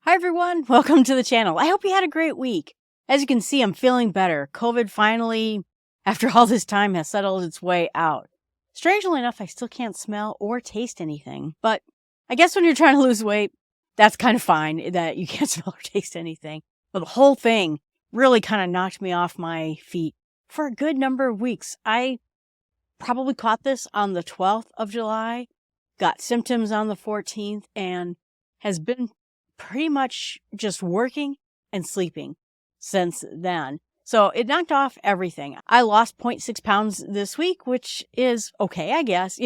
Hi everyone, welcome to the channel. I hope you had a great week. As you can see, I'm feeling better. COVID finally, after all this time, has settled its way out. Strangely enough, I still can't smell or taste anything. But I guess when you're trying to lose weight, that's kind of fine that you can't smell or taste anything. But the whole thing really kind of knocked me off my feet for a good number of weeks. I probably caught this on the 12th of July, got symptoms on the 14th, and has been pretty much just working and sleeping since then. So it knocked off everything. I lost 0.6 pounds this week, which is okay, I guess.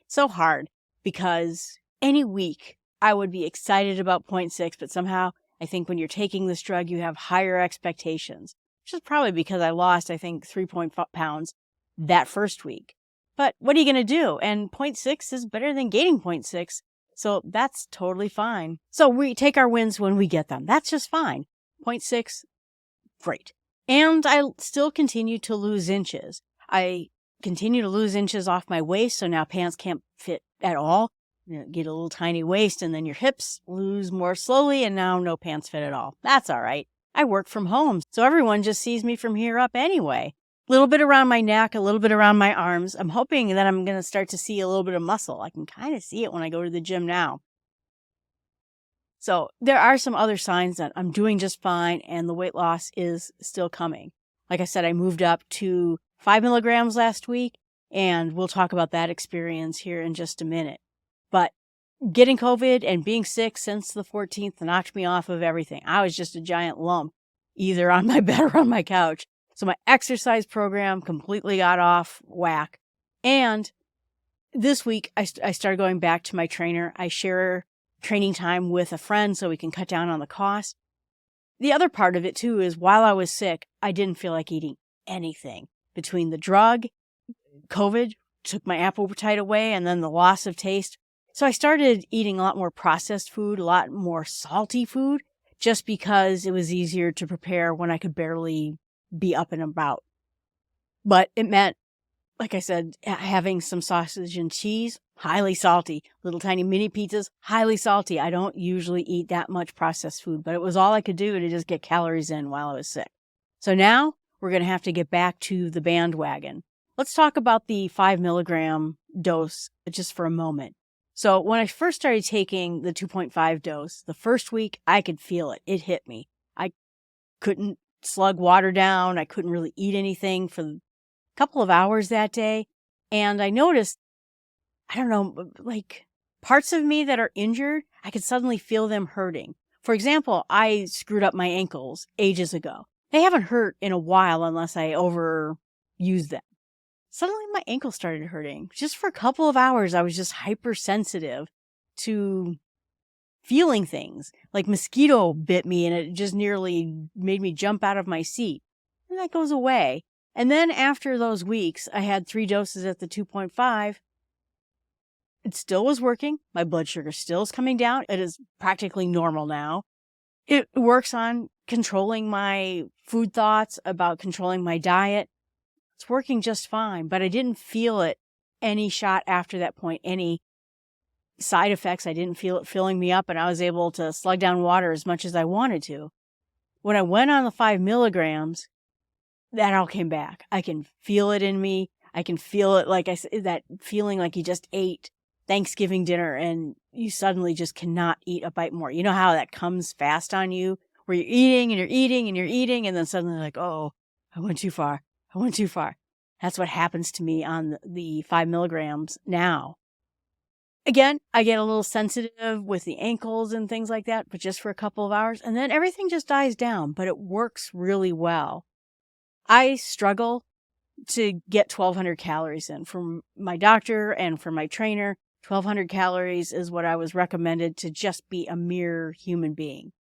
So hard because any week I would be excited about 0.6, but somehow I think when you're taking this drug, you have higher expectations, which is probably because I lost, I think, 3.5 pounds that first week. But what are you going to do? And 0.6 is better than gaining 0.6. So that's totally fine. So we take our wins when we get them. That's just fine. 0.6, great. And I still continue to lose inches. I continue to lose inches off my waist, so now pants can't fit at all. Get a little tiny waist, and then your hips lose more slowly, and now no pants fit at all. That's all right. I work from home, so everyone just sees me from here up anyway. A little bit around my neck, a little bit around my arms. I'm hoping that I'm going to start to see a little bit of muscle. I can kind of see it when I go to the gym now. So there are some other signs that I'm doing just fine and the weight loss is still coming. Like I said, I moved up to 5 milligrams last week, and we'll talk about that experience here in just a minute. But getting COVID and being sick since the 14th knocked me off of everything. I was just a giant lump, either on my bed or on my couch. So my exercise program completely got off whack. And this week, I started going back to my trainer. I share training time with a friend so we can cut down on the cost. The other part of it, too, is while I was sick, I didn't feel like eating anything. Between the drug, COVID took my appetite away, and then the loss of taste. So I started eating a lot more processed food, a lot more salty food, just because it was easier to prepare when I could barely be up and about. But it meant, like I said, having some sausage and cheese, highly salty. Little tiny mini pizzas, highly salty. I don't usually eat that much processed food, but it was all I could do to just get calories in while I was sick. So now we're going to have to get back to the bandwagon. Let's talk about the 5 milligram dose just for a moment. So when I first started taking the 2.5 dose, the first week I could feel it. It hit me. I couldn't slug water down. I couldn't really eat anything for a couple of hours that day. And I noticed, I don't know, like parts of me that are injured, I could suddenly feel them hurting. For example, I screwed up my ankles ages ago. They haven't hurt in a while unless I overuse them. Suddenly my ankle started hurting. Just for a couple of hours, I was just hypersensitive to feeling things. Like mosquito bit me and it just nearly made me jump out of my seat. And that goes away. And then after those weeks, I had 3 doses at the 2.5. It still was working. My blood sugar still is coming down. It is practically normal now. It works on controlling my food thoughts, about controlling my diet. It's working just fine, but I didn't feel it any shot after that point, any side effects. I didn't feel it filling me up, and I was able to slug down water as much as I wanted to. When I went on the 5 milligrams, that all came back. I can feel it in me. I can feel it, like I said, that feeling like you just ate Thanksgiving dinner and you suddenly just cannot eat a bite more. You know how that comes fast on you, where you're eating and you're eating and you're eating, and then suddenly like, oh, I went too far. I went too far. That's what happens to me on the 5 milligrams now. Again, I get a little sensitive with the ankles and things like that, but just for a couple of hours, and then everything just dies down, but it works really well. I struggle to get 1,200 calories in from my doctor and from my trainer. 1,200 calories is what I was recommended to just be a mere human being.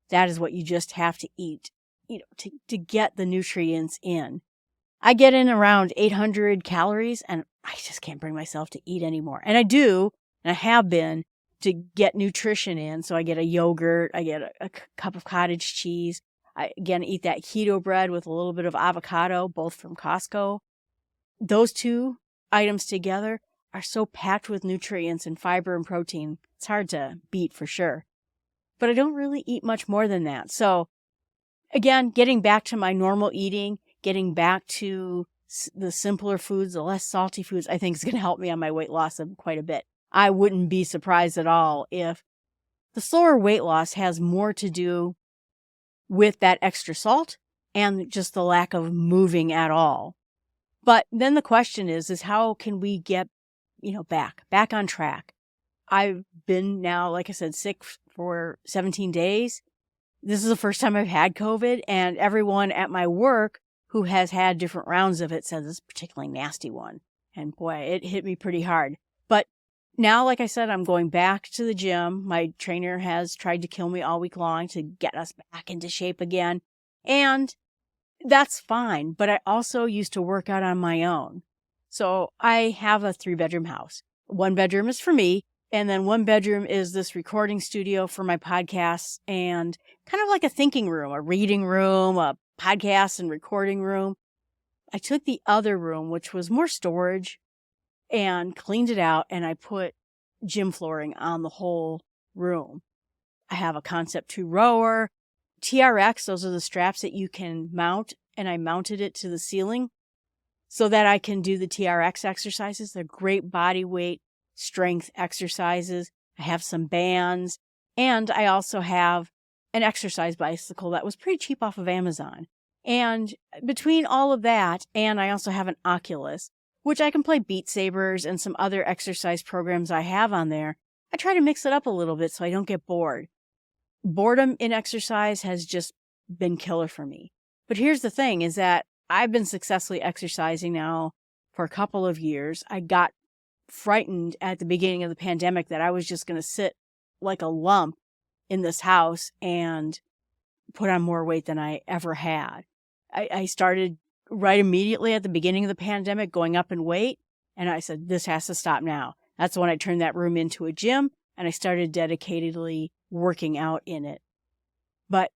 That is what you just have to eat, to get the nutrients in. I get in around 800 calories and I just can't bring myself to eat anymore. And I do, and I have been, to get nutrition in. So I get a yogurt, I get a cup of cottage cheese. I, again, eat that keto bread with a little bit of avocado, both from Costco. Those 2 items together are so packed with nutrients and fiber and protein. It's hard to beat for sure. but I don't really eat much more than that. So again, getting back to my normal eating, getting back to the simpler foods, the less salty foods, I think is going to help me on my weight loss quite a bit. I wouldn't be surprised at all if the slower weight loss has more to do with that extra salt and just the lack of moving at all. But then the question is how can we get, back on track? I've been now, like I said, sick for 17 days. This is the first time I've had COVID, and everyone at my work who has had different rounds of it says this is a particularly nasty one. And boy, it hit me pretty hard. But now, like I said, I'm going back to the gym. My trainer has tried to kill me all week long to get us back into shape again. And that's fine. But I also used to work out on my own. So I have a 3-bedroom house. 1 bedroom is for me. And then 1 bedroom is this recording studio for my podcasts and kind of like a thinking room, a reading room, a podcast and recording room. I took the other room, which was more storage, and cleaned it out, and I put gym flooring on the whole room. I have a Concept 2 rower, TRX, those are the straps that you can mount, and I mounted it to the ceiling so that I can do the TRX exercises. They're great body weight strength exercises. I have some bands, and I also have an exercise bicycle that was pretty cheap off of Amazon. And between all of that, and I also have an Oculus, which I can play Beat Sabers and some other exercise programs I have on there. I try to mix it up a little bit so I don't get bored. Boredom in exercise has just been killer for me. But here's the thing is that I've been successfully exercising now for a couple of years. I got frightened at the beginning of the pandemic that I was just going to sit like a lump in this house and put on more weight than I ever had. I started right immediately at the beginning of the pandemic going up in weight, and I said, this has to stop now. That's when I turned that room into a gym, and I started dedicatedly working out in it. But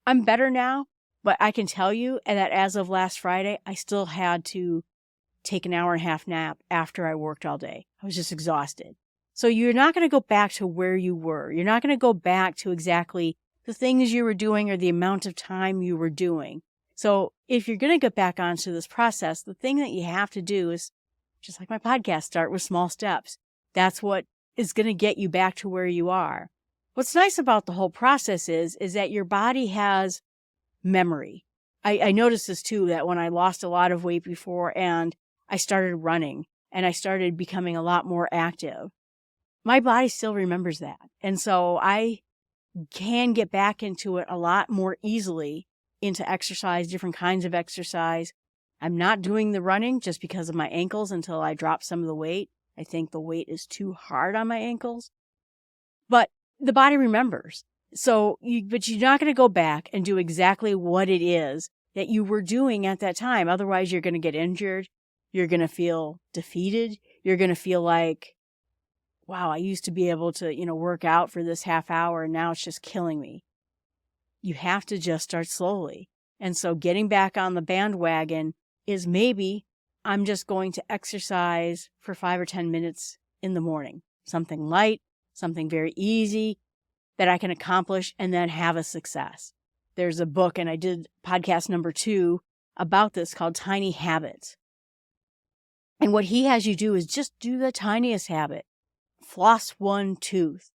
I'm better now, but I can tell you that as of last Friday, I still had to take an 1.5 hour nap after I worked all day. I was just exhausted. So you're not going to go back to where you were. You're not going to go back to exactly the things you were doing or the amount of time you were doing. So if you're going to get back onto this process, the thing that you have to do is, just like my podcast, start with small steps. That's what is going to get you back to where you are. What's nice about the whole process is that your body has memory. I noticed this too, that when I lost a lot of weight before and I started running and I started becoming a lot more active, my body still remembers that. And so I can get back into it a lot more easily, into exercise, different kinds of exercise. I'm not doing the running just because of my ankles until I drop some of the weight. I think the weight is too hard on my ankles. But the body remembers. But you're not going to go back and do exactly what it is that you were doing at that time. Otherwise, you're going to get injured. You're going to feel defeated. You're going to feel like, wow, I used to be able to, work out for this half hour and now it's just killing me. You have to just start slowly. And so getting back on the bandwagon is maybe I'm just going to exercise for 5 or 10 minutes in the morning. Something light, something very easy that I can accomplish and then have a success. There's a book, and I did podcast number 2 about this called Tiny Habits. And what he has you do is just do the tiniest habit. Floss 1 tooth.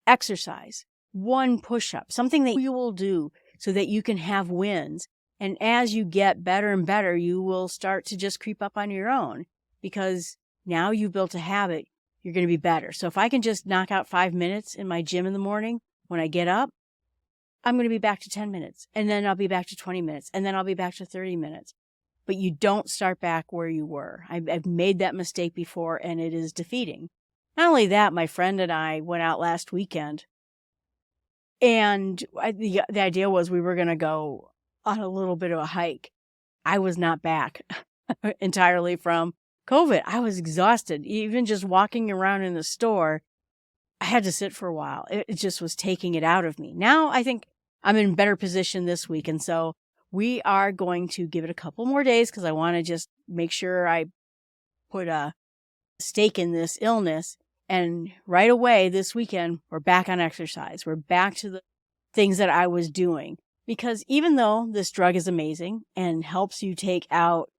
Exercise 1 push-up. Something that you will do so that you can have wins. And as you get better and better, you will start to just creep up on your own. Because now you've built a habit, you're going to be better. So if I can just knock out 5 minutes in my gym in the morning when I get up, I'm going to be back to 10 minutes. And then I'll be back to 20 minutes. And then I'll be back to 30 minutes. But you don't start back where you were. I've made that mistake before, and it is defeating. Not only that, my friend and I went out last weekend, and the idea was we were going to go on a little bit of a hike. I was not back entirely from COVID. I was exhausted. Even just walking around in the store, I had to sit for a while. It just was taking it out of me. Now I think I'm in better position this week, and so we are going to give it a couple more days because I want to just make sure I put a stake in this illness And right away this weekend, we're back on exercise. We're back to the things that I was doing. Because even though this drug is amazing and helps you take out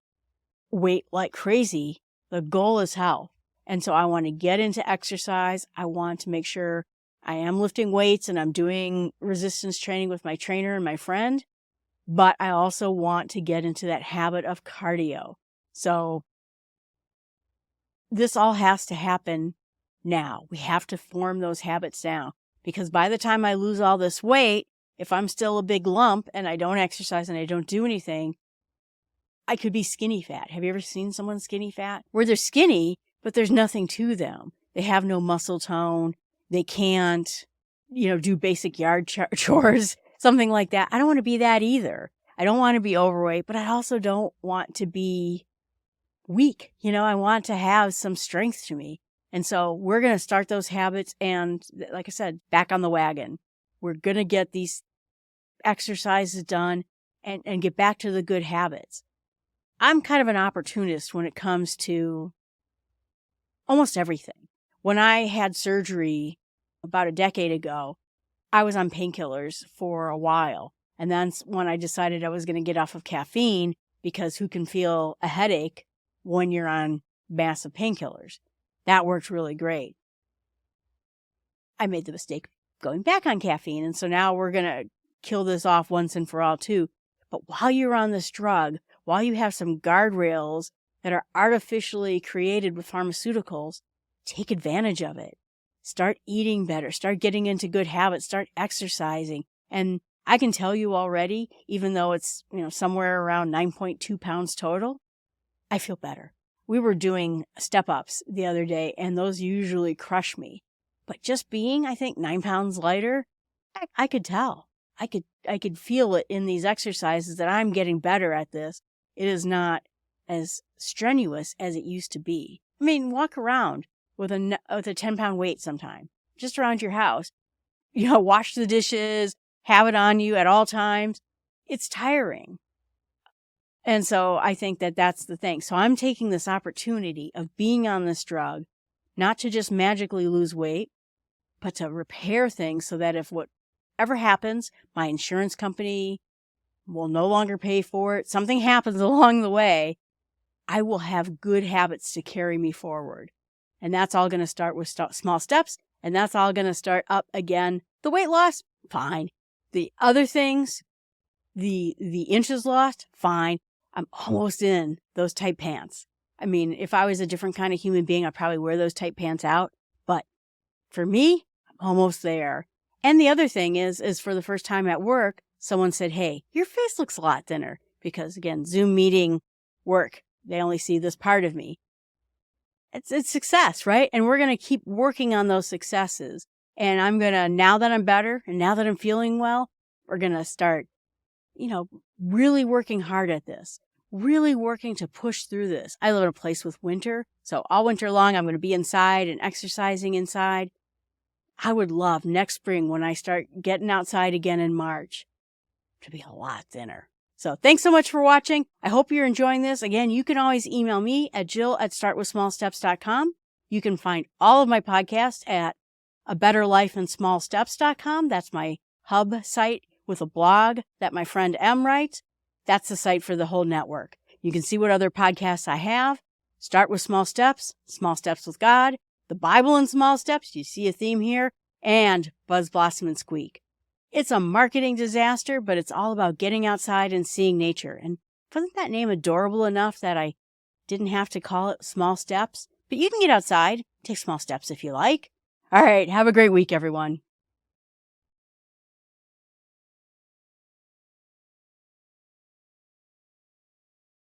weight like crazy, the goal is health. And so I want to get into exercise. I want to make sure I am lifting weights and I'm doing resistance training with my trainer and my friend. But I also want to get into that habit of cardio. So this all has to happen now. We have to form those habits now. Because by the time I lose all this weight, if I'm still a big lump and I don't exercise and I don't do anything, I could be skinny fat. Have you ever seen someone skinny fat? Where they're skinny, but there's nothing to them. They have no muscle tone. They can't, do basic yard chores, something like that. I don't want to be that either. I don't want to be overweight, but I also don't want to be weak. I want to have some strength to me. And so we're going to start those habits and, like I said, back on the wagon. We're going to get these exercises done and get back to the good habits. I'm kind of an opportunist when it comes to almost everything. When I had surgery about a decade ago, I was on painkillers for a while. And that's when I decided I was going to get off of caffeine, because who can feel a headache when you're on massive painkillers? That worked really great. I made the mistake of going back on caffeine. And so now we're going to kill this off once and for all too. But while you're on this drug, while you have some guardrails that are artificially created with pharmaceuticals, take advantage of it. Start eating better. Start getting into good habits. Start exercising. And I can tell you already, even though it's, somewhere around 9.2 pounds total, I feel better. We were doing step-ups the other day, and those usually crush me. But just being, I think, 9 pounds lighter, I could tell. I could feel it in these exercises that I'm getting better at this. It is not as strenuous as it used to be. I mean, walk around with a 10-pound weight sometime, just around your house. Wash the dishes, have it on you at all times. It's tiring. And so I think that that's the thing. So I'm taking this opportunity of being on this drug, not to just magically lose weight, but to repair things so that if whatever happens, my insurance company will no longer pay for it. Something happens along the way, I will have good habits to carry me forward. And that's all going to start with small steps. And that's all going to start up again. The weight loss, fine. The other things, the inches lost, fine. I'm almost in those tight pants. I mean, if I was a different kind of human being, I'd probably wear those tight pants out. But for me, I'm almost there. And the other thing is for the first time at work, someone said, "Hey, your face looks a lot thinner." Because again, Zoom meeting work, they only see this part of me. It's success, right? And we're going to keep working on those successes. And I'm going to, now that I'm better and now that I'm feeling well, we're going to start, really working hard at this. Really working to push through this. I live in a place with winter, so all winter long I'm going to be inside and exercising inside. I would love next spring, when I start getting outside again in March, to be a lot thinner. So thanks so much for watching. I hope you're enjoying this. Again, you can always email me at jill@startwithsmallsteps.com. You can find all of my podcasts at abetterlifeinsmallsteps.com. That's my hub site with a blog that my friend M writes. That's the site for the whole network. You can see what other podcasts I have. Start with Small Steps, Small Steps with God, the Bible in Small Steps, you see a theme here, and Buzz, Blossom, and Squeak. It's a marketing disaster, but it's all about getting outside and seeing nature. And wasn't that name adorable enough that I didn't have to call it Small Steps? But you can get outside, take small steps if you like. All right, have a great week, everyone.